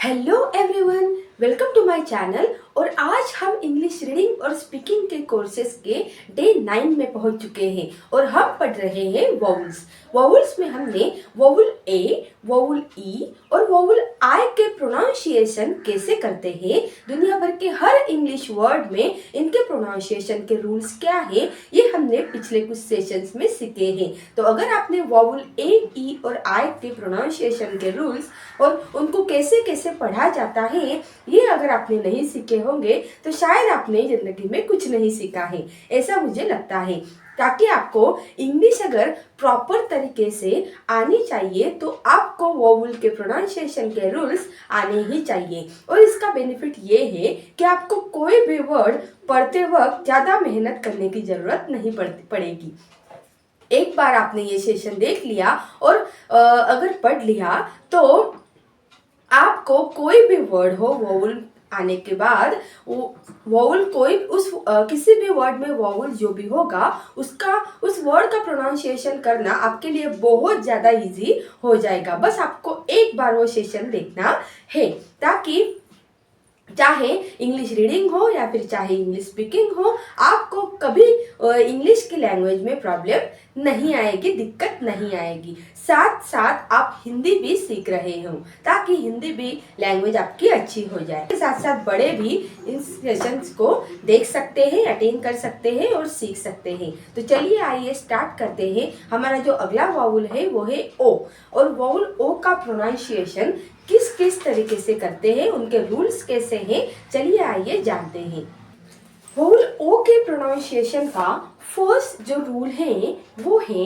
Hello everyone, welcome to my channel. और आज हम इंग्लिश रीडिंग और स्पीकिंग के कोर्सेज के डे 9 में पहुंच चुके हैं और हम पढ़ रहे हैं वोवल्स। वोवल्स में हमने वोवल ए, वोवल ई और वोवल आई के प्रोनाउंसिएशन कैसे करते हैं, दुनिया भर के हर इंग्लिश वर्ड में इनके प्रोनाउंसिएशन के रूल्स क्या है, ये हमने पिछले कुछ सेशंस में सीखे हैं। तो अगर आपने वोवल ए, ई और आई के प्रोनाउंसिएशन के रूल्स और उनको कैसे कैसे पढ़ा जाता है, ये अगर आपने नहीं सीखे होंगे तो शायद आपने जिंदगी में कुछ नहीं सीखा है, ऐसा मुझे लगता है। ताकि आपको इंग्लिश अगर प्रॉपर तरीके से आनी चाहिए तो आपको वोवल के प्रोनाउंसिएशन के रूल्स आने ही चाहिए। और इसका बेनिफिट ये है कि आपको कोई भी वर्ड पढ़ते वक्त ज़्यादा मेहनत करने की ज़रूरत नहीं पड़ेगी। एक बार आपने ये सेशन देख लिया और अगर पढ़ लिया तो आपको कोई भी वर्ड हो, वोवल आने के बाद वोवल कोई किसी भी वर्ड में वोवल जो भी होगा उस वर्ड का प्रोनाउंसिएशन करना आपके लिए बहुत ज़्यादा इजी हो जाएगा। बस आपको एक बार वो सेशन देखना है, ताकि चाहे इंग्लिश रीडिंग हो या फिर चाहे इंग्लिश स्पीकिंग हो, आपको कभी इंग्लिश की लैंग्वेज में प्रॉब्लम नहीं आएगी, दिक्कत नहीं आएगी। साथ साथ आप हिंदी भी सीख रहे हो ताकि हिंदी भी लैंग्वेज आपकी अच्छी हो जाए। साथ साथ बड़े भी इन सेशंस को देख सकते हैं, अटेंड कर सकते हैं और सीख सकते हैं। तो चलिए आइए स्टार्ट करते हैं। हमारा जो अगला वोवल है वो है ओ, और वोवल ओ का प्रोनाउंसिएशन किस किस तरीके से करते हैं, उनके रूल्स कैसे हैं, चलिए आइए जानते हैं। वोवल ओ के प्रोनाउंसिएशन का फर्स्ट जो रूल है वो है,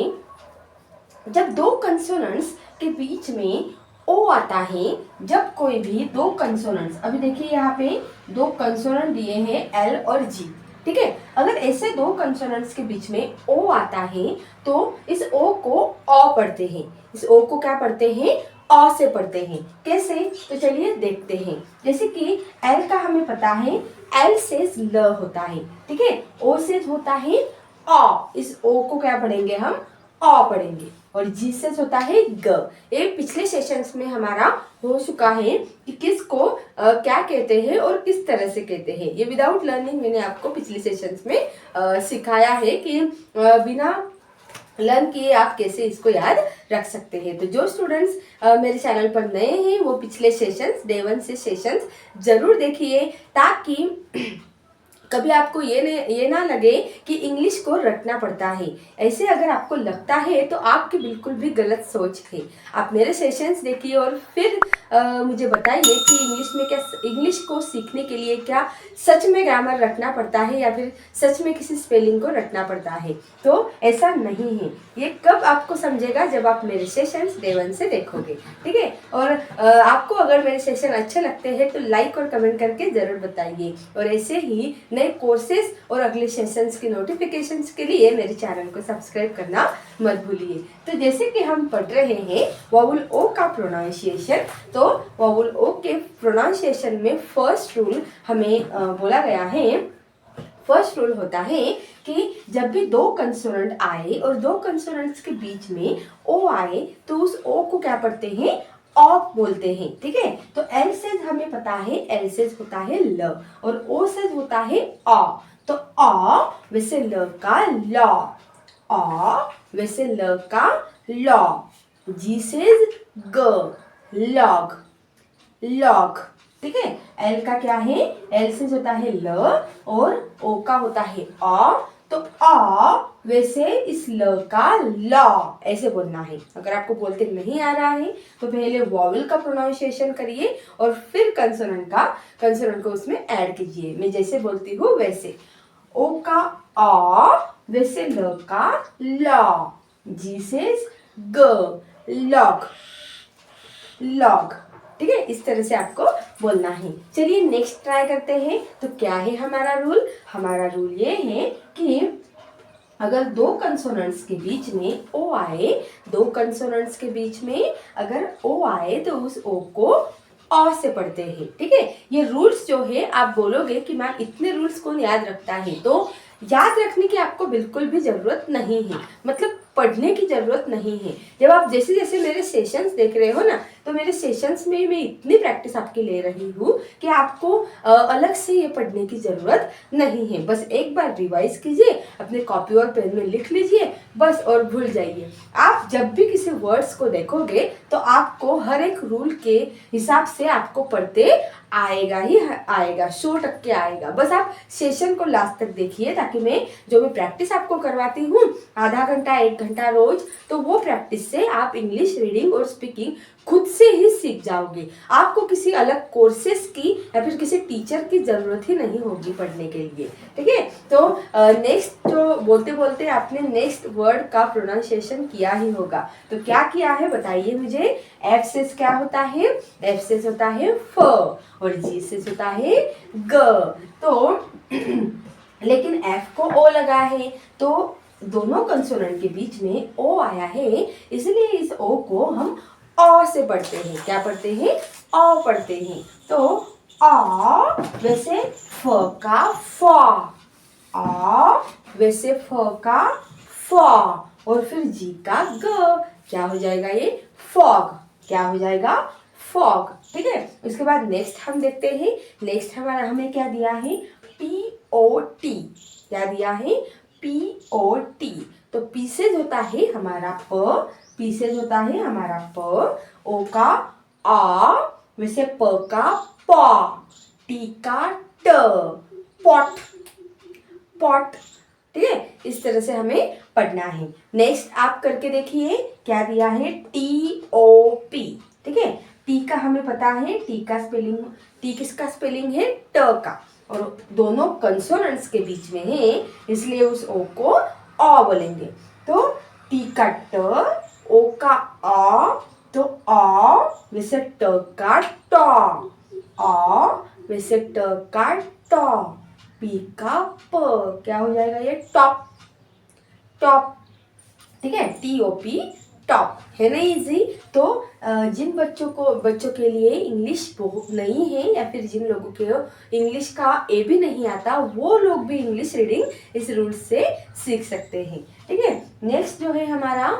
जब दो कंसोनेंट्स के बीच में ओ आता है, जब कोई भी दो कंसोनेंट्स, अभी देखिए यहाँ पे दो कंसोनेंट दिए हैं एल और जी, ठीक है। अगर ऐसे दो कंसोनेंट्स के बीच में ओ आता है तो इस ओ को ओ पढ़ते हैं। इस ओ को क्या पढ़ते हैं? ओ से पढ़ते हैं। कैसे? तो चलिए देखते हैं। जैसे कि एल का हमें पता है, एल से ल होता है, ठीक है। ओ से होता है ओ, इस ओ को क्या पढ़ेंगे हम? ओ पढ़ेंगे। और जी से होता है ग। ये पिछले सेशंस में हमारा हो चुका है कि किसको क्या कहते हैं और किस तरह से कहते हैं। ये विदाउट लर्निंग मैंने आपको पिछले सेशंस में सिखाया है कि बिना लर्न किए आप कैसे इसको याद रख सकते हैं। तो जो स्टूडेंट्स मेरे चैनल पर नए हैं वो पिछले सेशंस, डे 1 से सेशंस जरूर देखिए, ताकि कभी आपको ये ना लगे कि इंग्लिश को रटना पड़ता है। ऐसे अगर आपको लगता है तो आपकी बिल्कुल भी गलत सोच है। आप मेरे सेशंस देखिए और फिर मुझे बताइए कि इंग्लिश को सीखने के लिए क्या सच में ग्रामर रटना पड़ता है या फिर सच में किसी स्पेलिंग को रटना पड़ता है। तो ऐसा नहीं है। ये कब आपको समझेगा? जब आप मेरे सेशंस डे 1 से देखोगे, ठीक है। और आपको अगर मेरे सेशन अच्छे लगते हैं तो लाइक और कमेंट करके ज़रूर बताइए। और ऐसे ही नए कोर्सेज और अगले सेशंस की नोटिफिकेशंस के लिए मेरे चैनल को सब्सक्राइब करना मत भूलिए। तो जैसे कि हम पढ़ रहे हैं वोवल ओ का प्रोनाउंसिएशन, तो वोवल ओ के प्रोनाउंसिएशन में फर्स्ट रूल हमें बोला गया है। फर्स्ट रूल होता है कि जब भी दो कंसोनेंट आए और दो कंसोनेंट्स के बीच में ओ आए तो उस ओ को क्या पढ़ते हैं? ओ बोलते हैं, ठीक है। तो एल से हमें पता है, एल से होता है ल और ओ से होता है ओ। तो ओ वैसे ल का लॉ, ओ वैसे ल का लॉ। जी से ग, लॉग, लॉग, ठीक है। एल का क्या है? एल से होता है ल और ओ का होता है ओ। तो ओ वैसे इस ल का लॉ ऐसे बोलना है। अगर आपको बोलते नहीं आ रहा है तो पहले वोवल का प्रोनाउंसिएशन करिए और फिर कंसोनेंट को उसमें ऐड कीजिए। मैं जैसे बोलती हूँ वैसे, ओ का ओ वैसे ल का लॉ, जी से ग, लॉग, लॉग, ठीक है। इस तरह से आपको बोलना है। चलिए नेक्स्ट ट्राई करते हैं। तो क्या है हमारा रूल? हमारा रूल ये है कि अगर दो कंसोनेंट्स के बीच में ओ आए, दो कंसोनेंट्स के बीच में अगर ओ आए तो उस ओ को ओ से पढ़ते हैं, ठीक है। ये रूल्स जो है, आप बोलोगे कि मैम इतने रूल्स कौन याद रखता है, तो याद रखने की आपको बिल्कुल भी ज़रूरत नहीं है, मतलब पढ़ने की ज़रूरत नहीं है। जब आप जैसे जैसे मेरे सेशंस देख रहे हो ना, तो मेरे सेशंस में मैं इतनी प्रैक्टिस आपकी ले रही हूँ कि आपको अलग से ये पढ़ने की ज़रूरत नहीं है। बस एक बार रिवाइज कीजिए, अपने कॉपी और पेन में लिख लीजिए बस, और भूल जाइए। आप जब भी किसी वर्ड्स को देखोगे तो आपको हर एक रूल के हिसाब से आपको पढ़ते आएगा ही आएगा, 100% आएगा। बस आप सेशन को लास्ट तक देखिए, ताकि मैं जो भी प्रैक्टिस आपको करवाती हूँ आधा घंटा 1 घंटा रोज, तो वो प्रैक्टिस से आप इंग्लिश रीडिंग और स्पीकिंग खुद से ही सीख जाओगे। आपको किसी अलग कोर्सेस की या फिर किसी टीचर की जरूरत ही नहीं होगी पढ़ने के लिए, ठीक है। तो नेक्स्ट जो बोलते बोलते आपने नेक्स्ट वर्ड का प्रोनाउंसिएशन किया ही होगा, तो क्या किया है बताइए मुझे। एफ से क्या होता है, एफ से होता है फ, और जी से होता है ग। तो लेकिन एफ को ओ लगा है, तो दोनों कंसोनेंट के बीच में ओ आया है, इसलिए इस ओ को हम अ से पढ़ते हैं। क्या पढ़ते हैं, अ पढ़ते हैं। तो अ वैसे फ का फ, अ वैसे फ का फ, और फिर जी का ग, क्या हो जाएगा ये, फॉग। क्या हो जाएगा, फॉग, ठीक है। उसके बाद नेक्स्ट हम देखते हैं, नेक्स्ट हमारा हमें क्या दिया है, P-O-T। क्या दिया है, P-O-T। तो पीसेज होता है हमारा प, पीसेज होता है हमारा प, ओ का आ, वैसे प का प, टी का ट, पॉट, पॉट, ठीक है। इस तरह से हमें पढ़ना है। नेक्स्ट आप करके देखिए, क्या दिया है, T-O-P, ठीक है। टी का हमें पता है, टी का स्पेलिंग, टी किसका स्पेलिंग है, ट का, और दोनों कंसोनेंट्स के बीच में है, इसलिए उस ओ को अ बोलेंगे। तो टी का ट, ओ का आ, तो आ वैसे ट का ट, आ वैसे ट का ट, पी का प, क्या हो जाएगा ये, टॉप, टॉप, ठीक है। T-O-P, टॉप, है ना इजी। तो जिन बच्चों के लिए इंग्लिश बहुत नहीं है, या फिर जिन लोगों के इंग्लिश का ए भी नहीं आता, वो लोग भी इंग्लिश रीडिंग इस रूल से सीख सकते हैं, ठीक है। नेक्स्ट जो है हमारा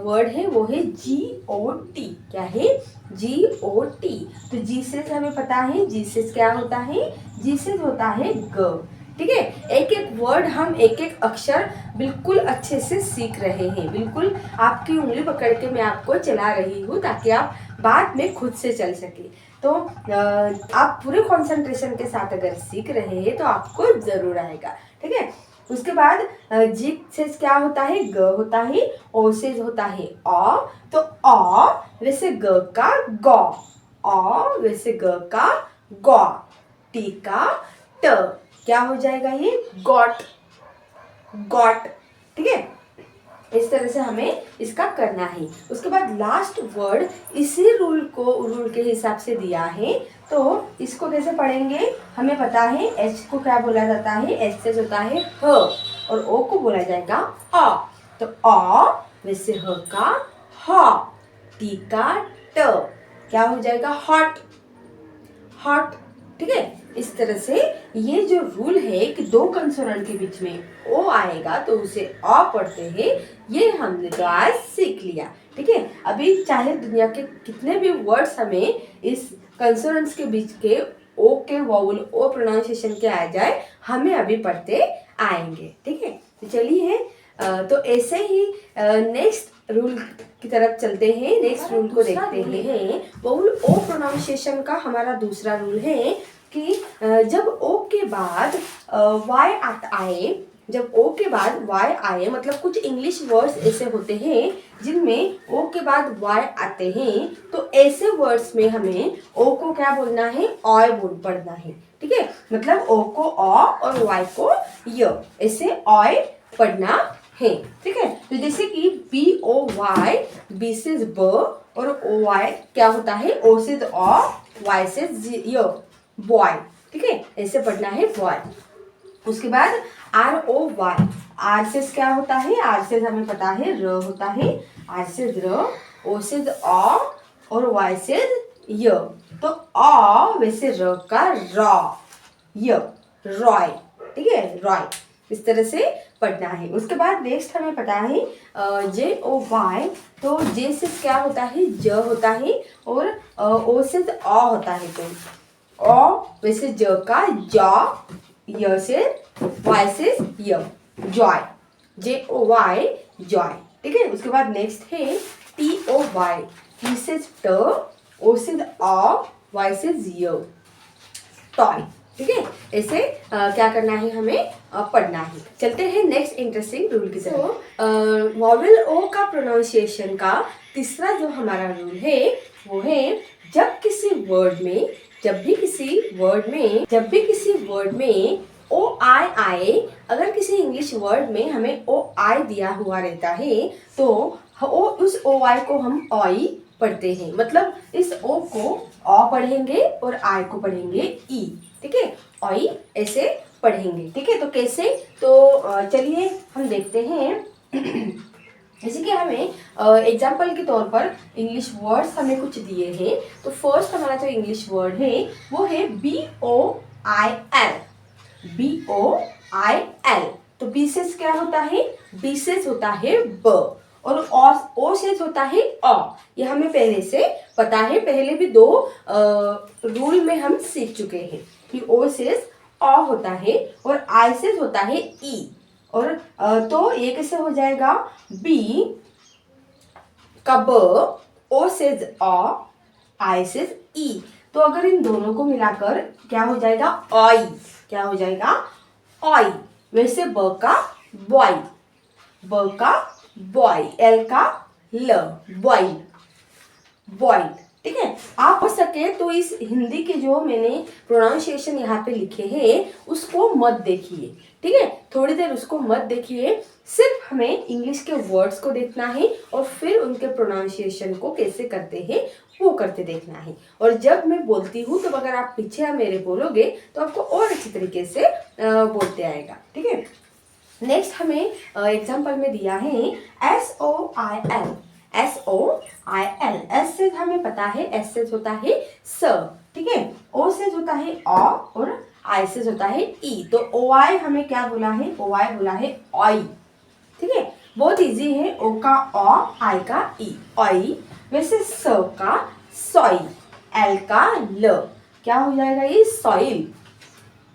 वर्ड है वो है G-O-T। क्या है, G-O-T। तो जी से हमें पता है, जी से क्या होता है, जी से होता है ग, ठीक है। एक एक वर्ड हम एक एक अक्षर बिल्कुल अच्छे से सीख रहे हैं। बिल्कुल आपकी उंगली पकड़ के मैं आपको चला रही हूँ, ताकि आप बाद में खुद से चल सके। तो आप पूरे कंसंट्रेशन के साथ अगर सीख रहे हैं तो आपको जरूर आएगा, ठीक है। उसके बाद जी से क्या होता है, ग होता है, ओ से होता है अ, तो अ वैसे ग का ग, अ वैसे ग का ग, टी का ट, क्या हो जाएगा ये, गॉट, गॉट, ठीक है। इस तरह से हमें इसका करना है। उसके बाद लास्ट वर्ड इसी रूल के हिसाब से दिया है, तो इसको कैसे पढ़ेंगे, हमें पता है एच को क्या बोला जाता है, एच से होता है ह, और ओ को बोला जाएगा अ। तो अ वैसे ह का ह, टी का ट, क्या हो जाएगा, हॉट, हॉट, ठीक है। इस तरह से ये जो रूल है कि दो कंसोनेंट के बीच में ओ आएगा तो उसे अ पढ़ते हैं, ये हमने तो आज सीख लिया, ठीक है। अभी चाहे दुनिया के कितने भी वर्ड्स हमें इस कंसोनेंट्स के बीच के ओ के वाउल, ओ प्रोनाउंसिएशन के आ जाए, हमें अभी पढ़ते आएंगे, ठीक है। तो चलिए तो ऐसे ही नेक्स्ट रूल की तरफ चलते हैं। नेक्स्ट रूल को देखते हैं। वाउल ओ प्रोनाउंसिएशन का हमारा दूसरा रूल है कि जब ओ के बाद वाई आए, जब ओ के बाद वाई आए, मतलब कुछ इंग्लिश वर्ड्स ऐसे होते हैं जिनमें ओ के बाद वाई आते हैं, तो ऐसे वर्ड्स में हमें ओ को क्या बोलना है, ऑय बोल पढ़ना है, ठीक है। मतलब ओ को अ और वाई को य, ऐसे ऑय पढ़ना है, ठीक है। तो जैसे कि B-O-Y, बी से ब, और ओ वाई क्या होता है, ओ से अ, वाई से य, बॉय, ठीक है, ऐसे पढ़ना है बॉय। उसके बाद R-O-Y, आर से क्या होता है, आर से हमें पता है र होता है, आर से र, ओ से अ, और वाई से य, तो अ वैसे र का र, य, रॉय, ठीक है, रॉय। इस तरह से पढ़ना है। उसके बाद नेक्स्ट हमें पता है JOY, तो जे से क्या होता है, ज होता है, और ओ से अ होता है। तो अ वैसे ज का जॉ, य से वाई से य, जॉय, JOY जॉय। ठीक है। उसके बाद नेक्स्ट है TOY, टी से ट, ओ से अ, वाई से य, टॉय। ठीक है। ऐसे क्या करना है हमें, पढ़ना है। चलते हैं नेक्स्ट इंटरेस्टिंग रूल की तरफ। वॉवेल ओ का प्रोनाउंसिएशन का तीसरा जो हमारा रूल है वो है जब भी किसी वर्ड में ओ आई आए, अगर किसी इंग्लिश वर्ड में हमें ओ आई दिया हुआ रहता है तो उस ओ आई को हम ऑई पढ़ते हैं। मतलब इस ओ को अ पढ़ेंगे और आई को पढ़ेंगे ई। ठीक है। ऑई ऐसे पढ़ेंगे। ठीक है। तो कैसे, तो चलिए हम देखते हैं। जैसे कि हमें एग्जाम्पल के तौर पर इंग्लिश वर्ड्स हमें कुछ दिए हैं। तो फर्स्ट हमारा जो इंग्लिश वर्ड है वो है BOIL, BOIL। तो बी से क्या होता है, बी से होता है ब, और ओ से होता है अ। ये हमें पहले से पता है, पहले भी दो रूल में हम सीख चुके हैं कि ओ से अ होता है और आई से होता है ई। और तो ये कैसे हो जाएगा, बी का ब, ओ से अ, आई से ई। तो अगर इन दोनों को मिलाकर क्या हो जाएगा, ऑई। क्या हो जाएगा, ऑई। वैसे ब का बॉय, ब का बॉय, एल का ल, बॉय, बॉय। ठीक है। आप हो सके तो इस हिंदी के जो मैंने प्रोनाउंसिएशन यहाँ पे लिखे हैं उसको मत देखिए। ठीक है। थोड़ी देर उसको मत देखिए, सिर्फ हमें इंग्लिश के वर्ड्स को देखना है और फिर उनके प्रोनाउंसिएशन को कैसे करते हैं वो करते देखना है। और जब मैं बोलती हूँ तो अगर आप पीछे मेरे बोलोगे तो आपको और अच्छी तरीके से बोलते आएगा। ठीक है। नेक्स्ट हमें एग्जाम्पल में दिया है SOIL, SOIL। एस से हमें पता है, एस से होता है स। ठीक है। ओ से होता है अ और आई से होता है ई। तो ओ आई हमें क्या बोला है, ओ आई बोला है ऑई। ठीक है। बहुत इजी है, ओ का अ, आई का ई, ऑई। वैसे स का सॉई, एल का ल, क्या हो जाएगा ये, सॉइल,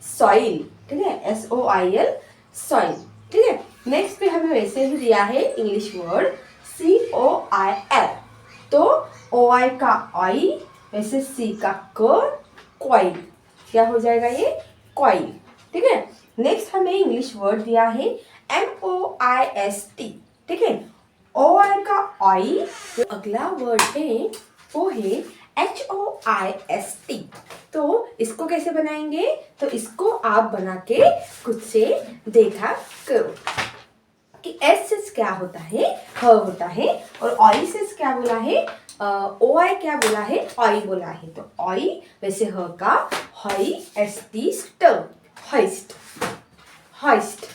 सॉइल। ठीक है। SOIL, soil. ठीक है। नेक्स्ट पे हमें वैसे ही दिया है इंग्लिश वर्ड COIL। तो ओ आई का आई, वैसे सी का कॉइल, क्या हो जाएगा ये, कॉइल। ठीक है। नेक्स्ट हमें इंग्लिश वर्ड दिया है MOIST। ठीक है। ओ आई का आई, जो अगला वर्ड है वो है HOIST। तो इसको कैसे बनाएंगे, तो इसको आप बना के खुद से देखा करो कि एस से क्या होता है, ह होता है, और ऑई से क्या बोला है, ओ आई क्या बोला है, ऑई बोला है। तो ऑई वैसे ह का हई, एसटी स्ट, हॉइस्ट, हॉइस्ट।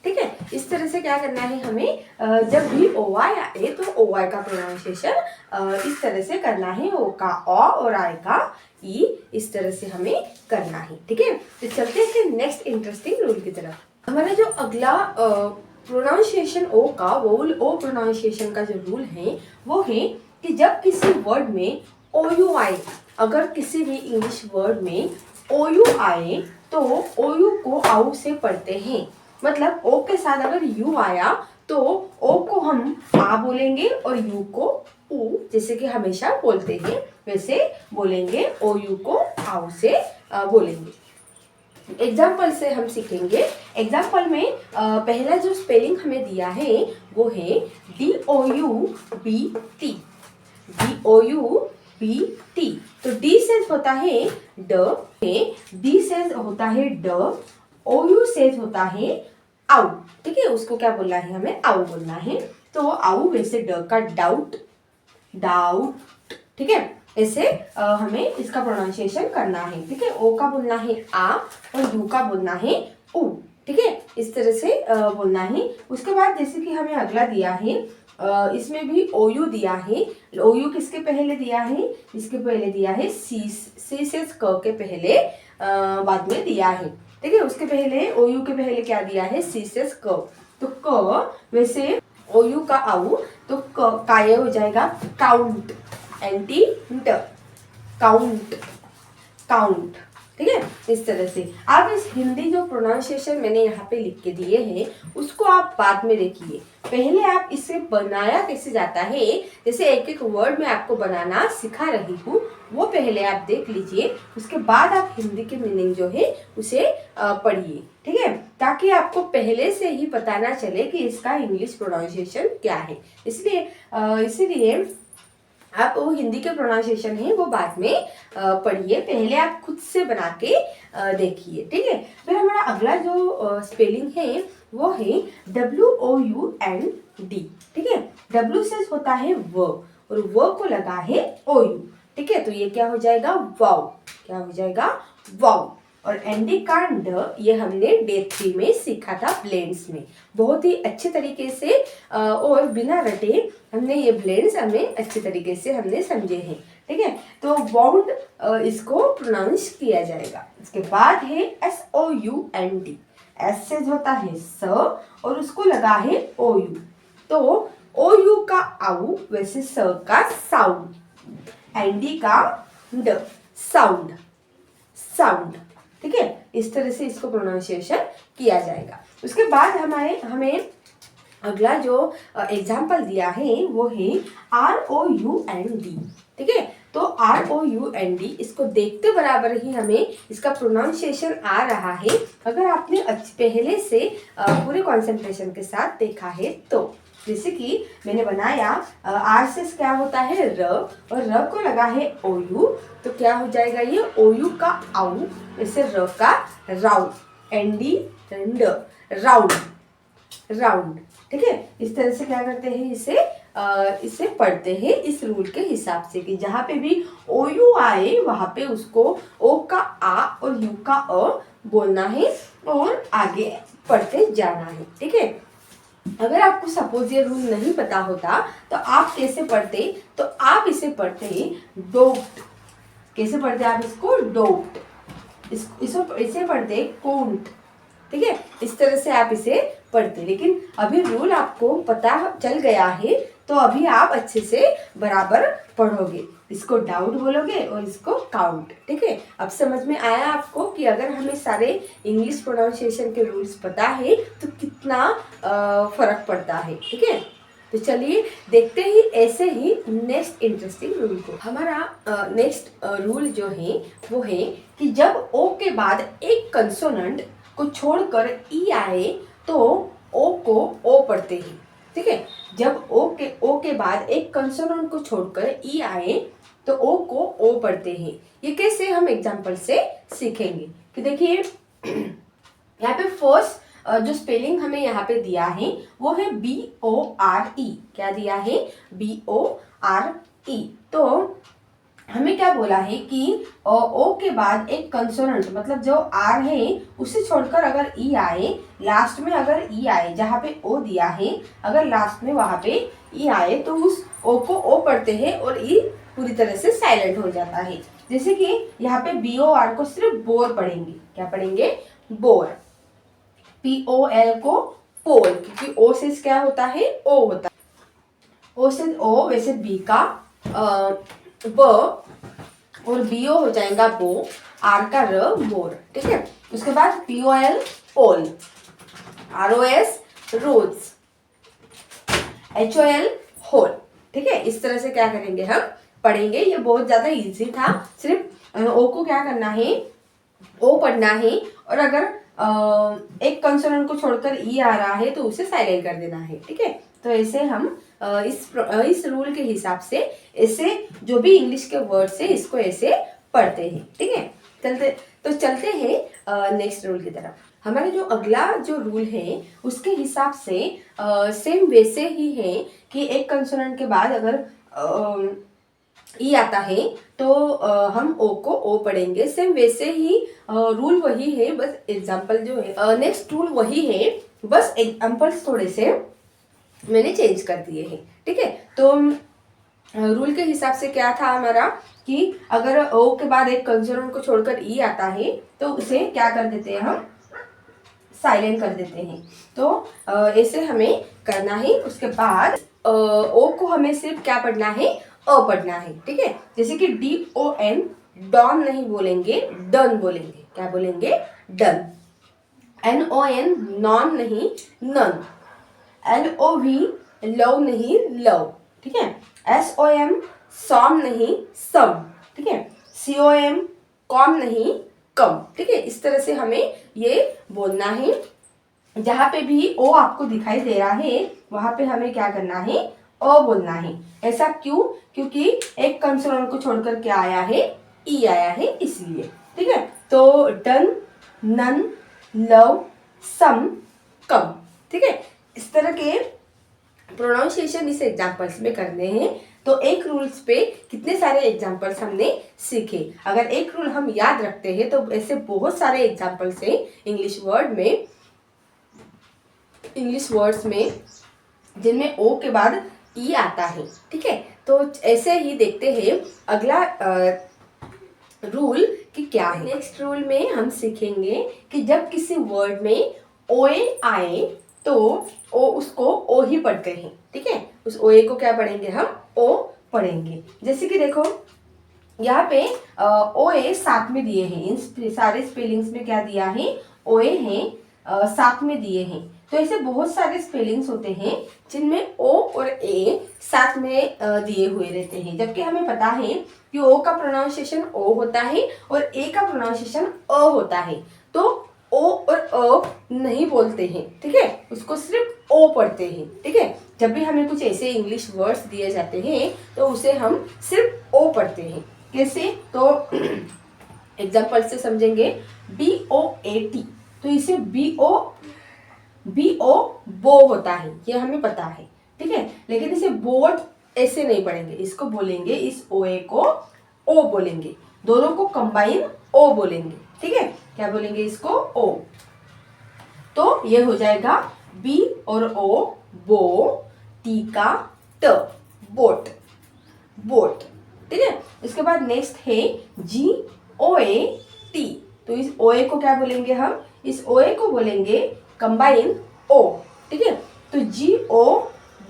ठीक है। इस तरह से क्या करना है हमें, जब भी ओ आई आए तो ओ आई का प्रोनाउंसिएशन इस तरह से करना है, ओ का ओ और आई का ई, इस तरह से हमें करना है। ठीक है। तो चलते हैं नेक्स्ट इंटरेस्टिंग रूल की तरफ। हमारा जो अगला प्रोनाउंसिएशन ओ का, वोवल ओ प्रोनाउंसिएशन का जो रूल है वो है कि जब किसी वर्ड में ओ यू आए, अगर किसी भी इंग्लिश वर्ड में ओ यू आए तो ओ यू को आउ से पढ़ते हैं। मतलब ओ के साथ अगर यू आया तो ओ को हम आ बोलेंगे और यू को ऊ, जैसे कि हमेशा बोलते हैं वैसे बोलेंगे, ओ यू को आउ से बोलेंगे। एग्जाम्पल से हम सीखेंगे। एग्जाम्पल में पहला जो स्पेलिंग हमें दिया है वो है DOUBT, DOUBT। तो डी से होता है ड, डी से होता है ड, ओ यू से होता है आउ। ठीक है। उसको क्या बोलना है, हमें आउ बोलना है। तो आउ वैसे ड का डाउट, डाउट। ठीक है। ऐसे हमें इसका प्रोनाउंसिएशन करना है। ठीक है। ओ का बोलना है आ और यू का बोलना है ऊ। ठीक है। इस तरह से बोलना है। उसके बाद जैसे कि हमें अगला दिया है, इसमें भी ओ यू दिया है। ओ यू किसके पहले दिया है, इसके पहले दिया है सी, सी से क के पहले बाद में दिया है। ठीक है। उसके पहले ओ यू के पहले क्या दिया है, सी से क, तो क वैसे ओ यू का आऊ, तो का ये हो जाएगा काउंट, एंटी ड, काउंट, काउंट। ठीक है, इस तरह से आप इस हिंदी जो प्रोनाउंसिएशन मैंने यहाँ पे लिख के दिए हैं उसको आप बाद में देखिए। पहले आप इसे बनाया कैसे जाता है, जैसे एक एक वर्ड में आपको बनाना सिखा रही हूँ, वो पहले आप देख लीजिए। उसके बाद आप हिंदी के मीनिंग जो है उसे पढ़िए। ठीक है, ताकि आपको पहले से ही पता ना चले कि इसका इंग्लिश प्रोनाउंसिएशन क्या है। इसीलिए आप वो हिंदी के प्रोनाउंसिएशन है वो बाद में पढ़िए, पहले आप खुद से बना के देखिए। ठीक है, फिर हमारा अगला जो स्पेलिंग है वो है WOUND। ठीक है, W से होता है व और व को लगा है OU। ठीक है, तो ये क्या हो जाएगा, वाव, क्या हो जाएगा, वाव। और एंडी का ड ये हमने डे 3 में सीखा था ब्लेंड्स में, बहुत ही अच्छे तरीके से और बिना रटे हमने ये ब्लेंड्स हमें अच्छे तरीके से हमने समझे हैं। ठीक है, तो वाउंड इसको प्रोनाउंस किया जाएगा। इसके बाद है SOUND। एस से होता है स और उसको लगा है OU, तो OU का आउ वैसे स का साउंड, एंडी का ड, साउंड, साउंड। ठीक है, इस तरह से इसको प्रोनाउंसिएशन किया जाएगा। उसके बाद हमें अगला जो एग्जाम्पल दिया है वो है ROUND। ठीक है, तो ROUND इसको देखते बराबर ही हमें इसका प्रोनाउंसिएशन आ रहा है, अगर आपने पहले से पूरे कंसंट्रेशन के साथ देखा है तो। जैसे कि मैंने बनाया आर से क्या होता है र, और र को लगा है OU, तो क्या हो जाएगा ये OU का आउ, इसे र का राउ, एंडी ड, राउंड, राउंड। ठीक है, इस तरह से क्या करते हैं, इसे पढ़ते हैं इस रूल के हिसाब से कि जहाँ पे भी OU आए वहाँ पे उसको O का आ और U का अ बोलना है और आगे पढ़ते जाना है। ठीक है, अगर आपको सपोज ये रूल नहीं पता होता तो आप कैसे पढ़ते, तो आप इसे पढ़ते डोप्ट। कैसे पढ़ते आप इसको, डोप्ट। इसे पढ़ते कोंट। ठीक है, इस तरह से आप इसे पढ़ते, लेकिन अभी रूल आपको पता चल गया है तो अभी आप अच्छे से बराबर पढ़ोगे। इसको डाउट बोलोगे और इसको काउंट। ठीक है, अब समझ में आया आपको कि अगर हमें सारे इंग्लिश प्रोनाउंसिएशन के रूल्स पता है तो कितना फर्क पड़ता है। ठीक है, तो चलिए देखते ही ऐसे ही नेक्स्ट इंटरेस्टिंग रूल को। हमारा नेक्स्ट रूल जो है वो है कि जब ओ के बाद एक कंसोनेंट को छोड़कर ई आए तो ओ को ओ पढ़ते हैं। ठीक है, जब ओ के बाद एक कंसोनेंट को छोड़कर ई आए तो ओ को ओ पढ़ते हैं। ये कैसे, हम एग्जांपल से सीखेंगे। कि देखिए यहाँ पे फर्स्ट जो स्पेलिंग हमें यहाँ पे दिया है वो है BORE। क्या दिया है, BORE। तो हमें क्या बोला है कि ओ के बाद एक कंसोनेंट, मतलब जो आर है उसे छोड़कर अगर ई आए, लास्ट में अगर ई आए, जहाँ पे ओ दिया है अगर लास्ट में वहाँ पे ई आए तो उस ओ को ओ पढ़ते हैं और ई पूरी तरह से साइलेंट हो जाता है। जैसे कि यहाँ पे BOR को सिर्फ बोर पढ़ेंगे। क्या पढ़ेंगे, बोर। POL को पोल, क्योंकि ओ से क्या होता है, ओ होता है। ओ से ओ, वैसे बी का ब और BO हो जाएगा बो, आर का र मोर। ठीक है, उसके बाद POL पोल, ROS रोज, HOL होल। ठीक है, इस तरह से क्या करेंगे, हम पढ़ेंगे। ये बहुत ज्यादा इजी था, सिर्फ ओ को क्या करना है, ओ पढ़ना है, और अगर एक कंसोनेंट को छोड़कर ई आ रहा है तो उसे साइलेंट कर देना है। ठीक है, तो ऐसे हम इस रूल के हिसाब से ऐसे जो भी इंग्लिश के वर्ड्स है इसको ऐसे पढ़ते हैं। ठीक है, चलते हैं नेक्स्ट रूल की तरफ। हमारा जो अगला जो रूल है उसके हिसाब से सेम वैसे ही है कि एक कंसोनेंट के बाद अगर ई आता है तो हम ओ को ओ पढ़ेंगे। सेम वैसे ही रूल वही है, बस एग्जाम्पल जो है नेक्स्ट रूल वही है, बस एग्जाम्पल्स थोड़े से मैंने चेंज कर दिए हैं। ठीक है, तो रूल के हिसाब से क्या था हमारा कि अगर ओ के बाद एक कंसोनेंट को छोड़कर ई आता है तो उसे क्या कर देते हैं हम, साइलेंट कर देते हैं। तो ऐसे हमें करना है। उसके बाद ओ को हमें सिर्फ क्या पढ़ना है, अ पढ़ना है, ठीक है। जैसे कि DON, डॉन नहीं बोलेंगे, डन बोलेंगे। क्या बोलेंगे, डन। NON, नॉन नहीं, नन। LOV, लव नहीं, लव, ठीक है। SOM, सॉम नहीं, सम, ठीक है। COM, कॉम नहीं, कम, ठीक है। इस तरह से हमें ये बोलना है। जहाँ पे भी ओ आपको दिखाई दे रहा है वहां पे हमें क्या करना है, अ बोलना है। ऐसा क्यों, क्योंकि एक कंसोनेंट को छोड़कर क्या आया है, ई आया है, इसलिए, ठीक है। तो डन, नन, लव, सम, कम, ठीक है। इस तरह के प्रोनाउंसिएशन इस एग्जाम्पल्स में करने हैं। तो एक रूल्स पे कितने सारे एग्जाम्पल्स हमने सीखे। अगर एक रूल हम याद रखते हैं तो ऐसे बहुत सारे एग्जाम्पल्स हैं इंग्लिश वर्ड्स में जिनमें ओ के बाद ई आता है, ठीक है। तो ऐसे ही देखते हैं अगला रूल कि क्या है। नेक्स्ट रूल में हम सीखेंगे कि जब किसी वर्ड में ओए आए तो उसको ओ ही पढ़ते हैं, ठीक है। उस ओए को क्या पढ़ेंगे, हम ओ पढ़ेंगे। जैसे कि देखो यहाँ पे ओए साथ में दिए हैं। इन सारे स्पेलिंग्स में क्या दिया है, ओए हैं, साथ में दिए हैं। तो ऐसे बहुत सारे स्पेलिंग्स होते हैं जिनमें ओ और ए साथ में दिए हुए रहते हैं, जबकि हमें पता है कि ओ का प्रोनाउंसिएशन ओ होता है और ए का प्रोनाउंसिएशन अ होता है। तो ओ और अ नहीं बोलते हैं, ठीक है, उसको सिर्फ ओ पढ़ते हैं, ठीक है। जब भी हमें कुछ ऐसे इंग्लिश वर्ड्स दिए जाते हैं तो उसे हम सिर्फ ओ पढ़ते हैं। कैसे, तो एग्जाम्पल से समझेंगे। BOAT, तो इसे BO बो होता है, ये हमें पता है, ठीक है। लेकिन इसे बोट ऐसे नहीं पढ़ेंगे, इसको बोलेंगे, इस ओए को ओ बोलेंगे, दोनों को कंबाइन ओ बोलेंगे, ठीक है। क्या बोलेंगे, इसको ओ। तो ये हो जाएगा बी और ओ, बो, टी का ट, बोट, बोट, ठीक है। इसके बाद नेक्स्ट है GOAT, तो इस ओए को क्या बोलेंगे हम, इस ओए को बोलेंगे कंबाइन ओ, ठीक है। तो GO,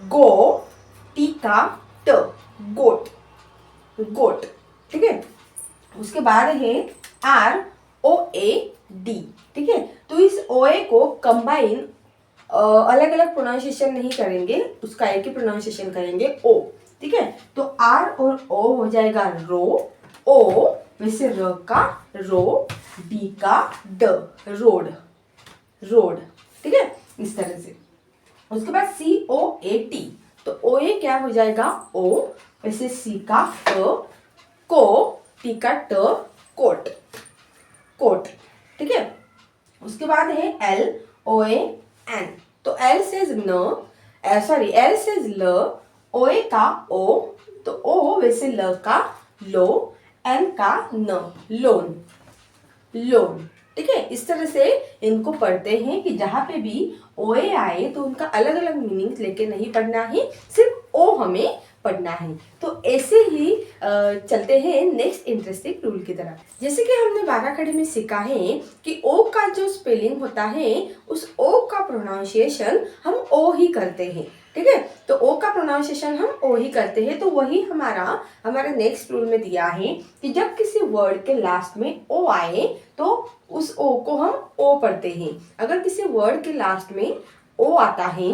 गो, टी का ट, गोट, गोट, ठीक है। उसके बाद है ROAD, ठीक है। तो इस ओए को कंबाइन अलग अलग प्रोनाउंसिएशन नहीं करेंगे, उसका एक ही प्रोनाउंसिएशन करेंगे, ओ, ठीक है। तो आर और ओ हो जाएगा रो, ओ वैसे र का रो, डी का ड, रोड, रोड, ठीक है, इस तरह से। उसके बाद COAT, तो ओ ए क्या हो जाएगा, ओ वैसे सी का क, को, टी का ट, कोट, कोट, ठीक है। उसके बाद है LOAN, तो L से L से ल, ओए का ओ, तो ओ वैसे ल का लो, एन का न, लोन, लोन, ठीक है। इस तरह से इनको पढ़ते हैं कि जहां पे भी ओए आए तो उनका अलग अलग मीनिंग लेके नहीं पढ़ना है, सिर्फ ओ हमें पढ़ना है। तो ऐसे ही चलते हैं नेक्स्ट इंटरेस्टिंग रूल की तरफ। जैसे कि हमने बारह खड़ी में सीखा है कि ओ का जो स्पेलिंग होता है उस ओ का प्रोनाउंसिएशन हम ओ ही करते हैं, ठीक है। तो ओ का प्रोनाउंसिएशन हम ओ ही करते हैं। तो वही हमारा नेक्स्ट रूल में दिया है कि जब किसी वर्ड के लास्ट में ओ आए तो उस ओ को हम ओ पढ़ते हैं। अगर किसी वर्ड के लास्ट में ओ आता है,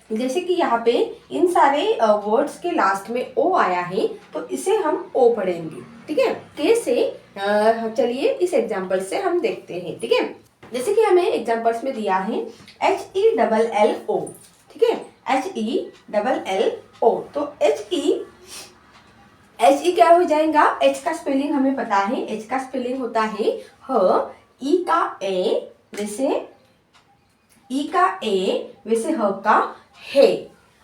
जैसे कि यहाँ पे इन सारे वर्ड्स के लास्ट में ओ आया है तो इसे हम ओ पढ़ेंगे, ठीक है। कैसे, चलिए इस एग्जाम्पल से हम देखते हैं, ठीक है। जैसे कि हमें एग्जाम्पल्स में दिया है HELLO, ठीक है, HELLO, तो HE क्या हो जाएगा, H का स्पेलिंग हमें पता है, H का स्पेलिंग होता है ह, ई का ए वैसे ई का ए वैसे ह का है,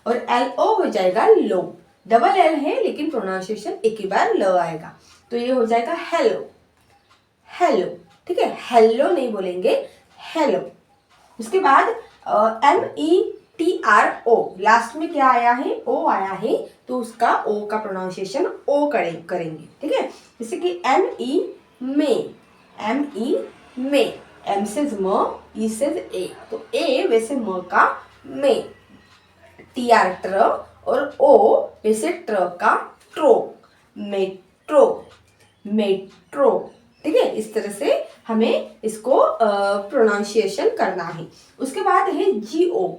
और LO हो जाएगा लो, डबल L है लेकिन प्रोनाउंसिएशन एक ही बार ल आएगा, तो ये हो जाएगा हेलो, हेलो, ठीक है, हेलो नहीं बोलेंगे, हेलो। उसके बाद METRO, लास्ट में क्या आया है, ओ आया है, तो उसका ओ का प्रोनाउंसिएशन ओ करेंगे, ठीक है। जैसे कि ME में, ME में, एम से म, ई से ए, तो ए वैसे म का मे, टी आर ट्र, और ओ वैसे ट्र का ट्रो, मेट्रो, मेट्रो। ठीक है, इस तरह से हमें इसको प्रोनाउंसिएशन करना है। उसके बाद है जी ओ।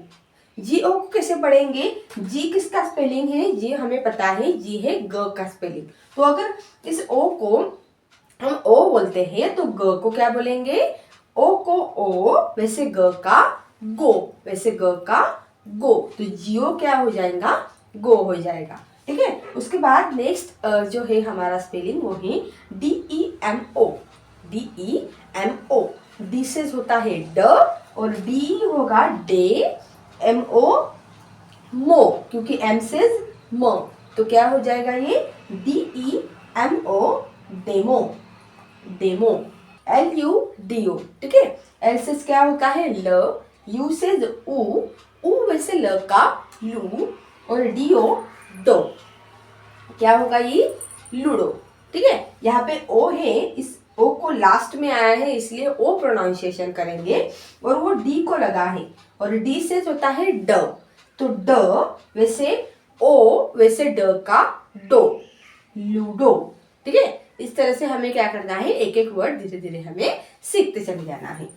जी ओ को कैसे पढ़ेंगे? जी किसका स्पेलिंग है? जी हमें पता है, जी है ग का स्पेलिंग। तो अगर इस ओ को हम ओ बोलते हैं तो ग को क्या बोलेंगे? ओ को ओ, वैसे ग का गो, वैसे ग का गो, तो जियो क्या हो जाएगा? गो हो जाएगा। ठीक है, उसके बाद नेक्स्ट जो है हमारा स्पेलिंग वो है D E M O, D E M O. D से होता है ड, और डी होगा डे, एम ओ मो, क्योंकि एम से म, तो क्या हो जाएगा ये? D E M O, demo, demo, L U D O. ठीक है, एल से क्या होता है? ल, यू से ऊ, ऊ वैसे ल का लू, और डी ओ डो, क्या होगा ये? लूडो। ठीक है, यहाँ पे ओ है, इस ओ को लास्ट में आया है इसलिए ओ प्रोनाउंसिएशन करेंगे, और वो डी को लगा है, और डी से होता है ड, तो ड वैसे ओ वैसे ड का डो, लूडो। ठीक है, इस तरह से हमें क्या करना है? एक एक वर्ड धीरे धीरे हमें सीखते चले जाना है।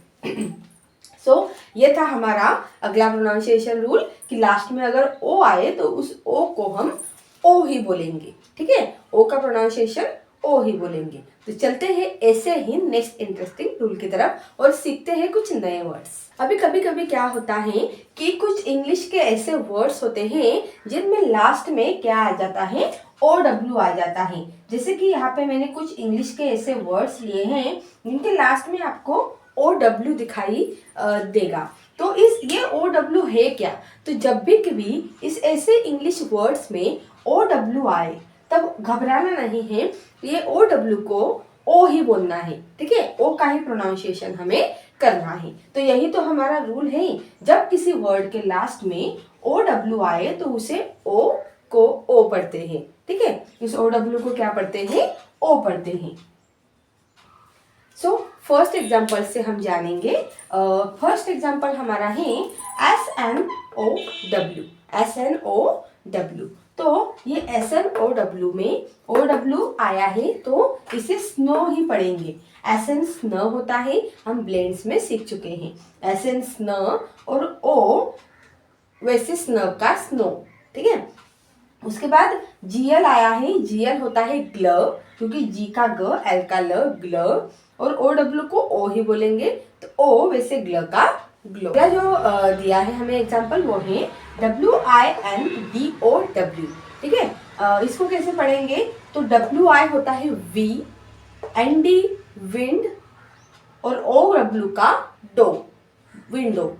ये था हमारा अगला प्रोनाउंसिएशन रूल कि लास्ट में अगर ओ आए तो उस ओ को हम ओ ही बोलेंगे। ठीक है, ओ का प्रोनाउंसिएशन ओ ही बोलेंगे। तो चलते हैं ऐसे ही नेक्स्ट इंटरेस्टिंग रूल की तरफ और सीखते हैं कुछ नए वर्ड्स। अभी कभी कभी क्या होता है कि कुछ इंग्लिश के ऐसे वर्ड्स होते हैं जिनमें लास्ट में क्या आ जाता है? ओ डब्ल्यू आ जाता है। जैसे कि यहाँ पे मैंने कुछ इंग्लिश के ऐसे वर्ड्स लिए हैं जिनके लास्ट में आपको ओ डब्ल्यू दिखाई देगा। तो ये ओ डब्ल्यू है क्या? तो जब भी कभी इस ऐसे इंग्लिश वर्ड्स में ओ डब्ल्यू आए तब घबराना नहीं है, ये ओ डब्ल्यू को ओ ही बोलना है। ठीक है, ओ का ही प्रोनाउंसिएशन हमें करना है। तो यही तो हमारा रूल है, जब किसी वर्ड के लास्ट में ओ डब्ल्यू आए तो उसे ओ को ओ पढ़ते हैं। ठीक है, इस ओ डब्ल्यू को क्या पढ़ते हैं? ओ पढ़ते हैं। फर्स्ट एग्जाम्पल से हम जानेंगे। फर्स्ट एग्जाम्पल हमारा है S N O W, S N O W. तो ये एस एन ओ डब्ल्यू में ओ डब्ल्यू आया है तो इसे स्नो ही पढ़ेंगे। एस एन स्नो होता है, हम ब्लेंड्स में सीख चुके हैं। एस एन स्नो और ओ वैसे स्नो का स्नो। ठीक है, उसके बाद जीएल आया है, जीएल होता है ग्लव, क्योंकि जी का ग, एल का ल, ग्लव, और ओ डब्ल्यू को ओ ही बोलेंगे, तो ओ वैसे ग्ल का ग्लो। या जो दिया है हमें एग्जांपल वो है WINDOW। ठीक है, इसको कैसे पढ़ेंगे? तो WI होता है वी, ND विंड, और OW का डो, विंडो,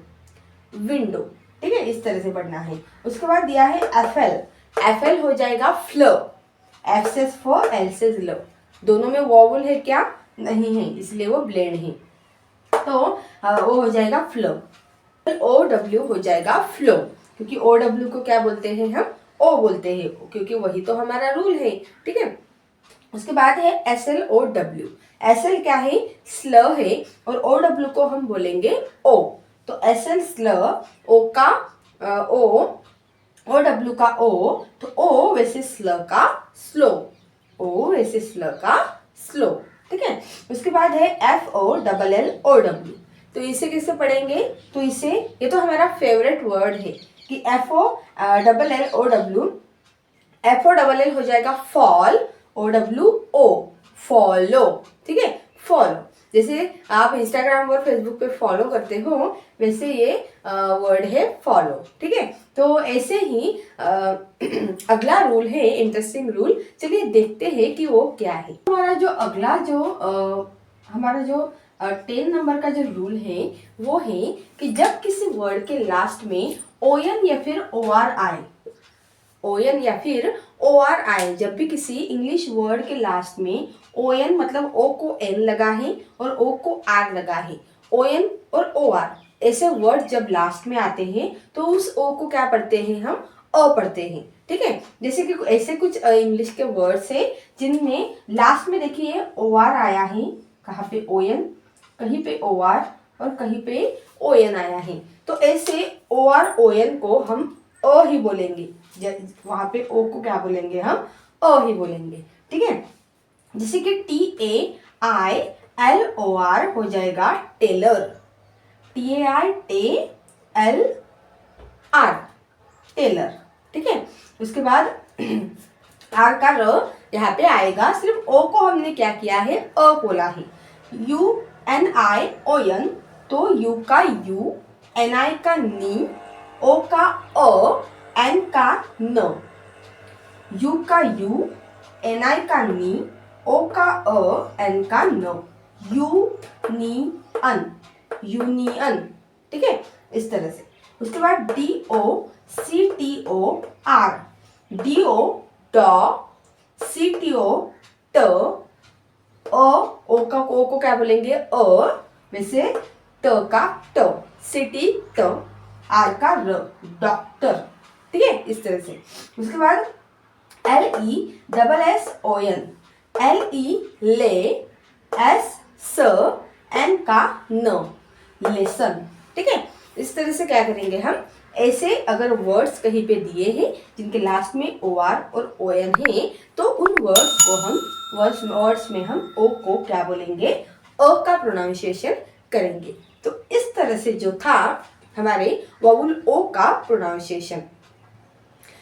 विंडो। ठीक है, इस तरह से पढ़ना है। उसके बाद दिया है FL, FL हो जाएगा फ्लो, F से फॉर, L से लो। दोनों में वॉवल है क्या? नहीं है, इसलिए वो ब्लेंड है, तो वो हो जाएगा फ्लो। OW हो जाएगा फ्लो, क्योंकि OW को क्या बोलते हैं? हम ओ बोलते हैं, क्योंकि वही तो हमारा रूल है। ठीक है, उसके बाद है SLOW। SL क्या है? स्लो है, और OW को हम बोलेंगे ओ, तो SL स्लो, ओ का ओ, OW का ओ, तो ओ वैसे स्लो का स्लो, ओ वैसे स्लो का स्लो। ठीक है, उसके बाद है FOLLOW। तो इसे कैसे पढ़ेंगे? तो इसे, ये तो हमारा फेवरेट वर्ड है कि FOLLOW, FOLL हो जाएगा फॉल, OWO फॉलो। ठीक है, फॉलो। जैसे आप इंस्टाग्राम और फेसबुक पे फॉलो करते हो वैसे ये वर्ड है फॉलो। ठीक है, तो ऐसे ही अगला रूल है इंटरेस्टिंग रूल, चलिए देखते हैं कि वो क्या है। हमारा जो अगला जो हमारा जो 10 नंबर का जो रूल है वो है कि जब किसी वर्ड के लास्ट में ON या फिर OR आए, ON या फिर OR आए, जब भी किसी इंग्लिश वर्ड के लास्ट में ON मतलब O को N लगा है और O को R लगा है, ON और OR ऐसे वर्ड जब लास्ट में आते हैं तो उस O को क्या पढ़ते हैं? हम अ पढ़ते हैं। ठीक है, जैसे कि ऐसे कुछ इंग्लिश के वर्ड्स हैं जिनमें लास्ट में देखिए OR आया है, कहाँ पे ON, कहीं पे OR, और कहीं पे ओ एन आया है, तो ऐसे ओ आर ओ एन को हम अ ही बोलेंगे। वहां पे ओ को क्या बोलेंगे, हम अ ही बोलेंगे, ठीक है। जैसे कि T A I L O R हो जाएगा टेलर, टी ए आई टे एल आर, टेलर, ठीक है। उसके बाद आर का र यहाँ पे आएगा, सिर्फ ओ को हमने क्या किया है, अ बोला है। U N I O N, तो यू का यू, एन आई का नी, ओ का अ, एन का न, यू का यू, एन आई का नी, ओ का अ, एन का न, यू नी अन, यूनियन, ठीक है, इस तरह से। उसके बाद D O C T O R, D O ड, सी टी ओ ट, ओ का ओ को क्या बोलेंगे, अ, वैसे ट का ट, सिटी ट, आर का र, डॉक्टर, ठीक है, इस तरह से। उसके बाद L E double S O N, L E ले, एस स, एन का न, लेसन, ठीक है। इस तरह से क्या करेंगे हम, ऐसे अगर वर्ड्स कहीं पे दिए हैं जिनके लास्ट में ओ आर और ओ एन है, तो उन वर्ड्स को हम वर्ड्स में हम ओ को क्या बोलेंगे, अ का प्रोनाउंसिएशन करेंगे। तो इस तरह से जो था हमारे वोवल ओ का प्रोनाउंसिएशन।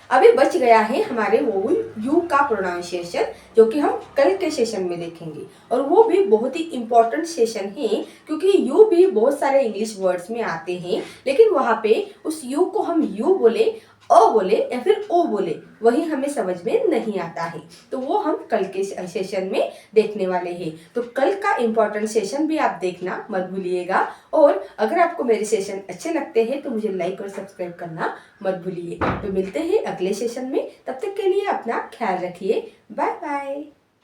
अभी बच गया है हमारे वोवल यू का प्रोनाउंसिएशन, जो कि हम कल के सेशन में देखेंगे, और वो भी बहुत ही इंपॉर्टेंट सेशन है, क्योंकि यू भी बहुत सारे इंग्लिश वर्ड्स में आते हैं, लेकिन वहाँ पे उस यू को हम यू बोले, अ बोले या फिर ओ बोले, वही हमें समझ में नहीं आता है। तो वो हम कल के सेशन में देखने वाले हैं। तो कल का इंपॉर्टेंट सेशन भी आप देखना मत भूलिएगा, और अगर आपको मेरे सेशन अच्छे लगते हैं तो मुझे लाइक और सब्सक्राइब करना मत भूलिए। तो मिलते हैं अगले सेशन में, तब तक के लिए अपना ख्याल रखिए, बाय बाय।